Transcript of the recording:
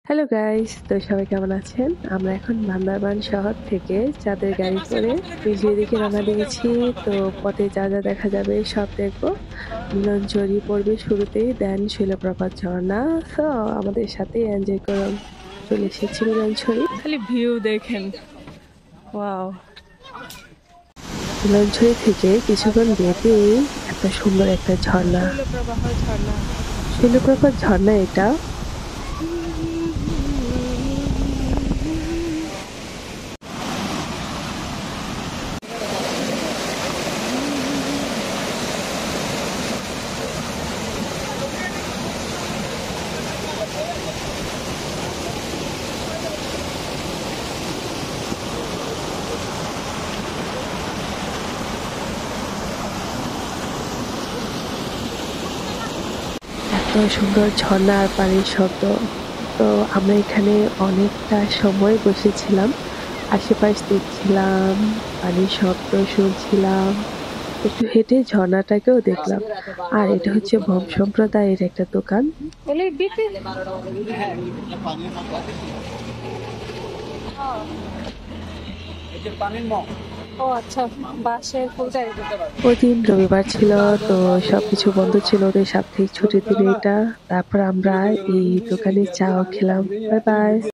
Hello guys, তো সবাই কেমন আছেন? আমরা এখন বান্দরবান শহর থেকে চাঁদের গাড়ি করে নিজের দিকে রওনা দিয়েছি। তো পথে যা যা দেখা যাবে সব দেখবো। মিলনচরি পড়বে শুরুতেই, দেন শৈলপ্রপাত ঝর্ণা। সো আমাদের সাথে এনজয় করুন। চলে এসেছি মিলনছড়ি। খালি ভিউ দেখেন, ওয়াও! মিলনছড়ি থেকে কিছুক্ষণ যেতেই এত সুন্দর একটা ঝর্ণা, শৈলপ্রপাত ঝর্ণা এটা। এত সুন্দর ঝর্ণা আর পানির শব্দ। তো আমরা এখানে অনেকটা সময় বসেছিলাম, আশেপাশ দেখছিলাম, পানির শব্দ শুনছিলাম, একটু হেঁটে ঝর্ণাটাকেও দেখলাম। আর এটা হচ্ছে ভোম সম্প্রদায়ের একটা দোকান। ওই দিন রবিবার ছিল, তো সবকিছু বন্ধ ছিল, ওদের সাপ্তাহিক ছুটির দিন এটা। তারপর আমরা এই দোকানে চাও খেলাম। Bye bye.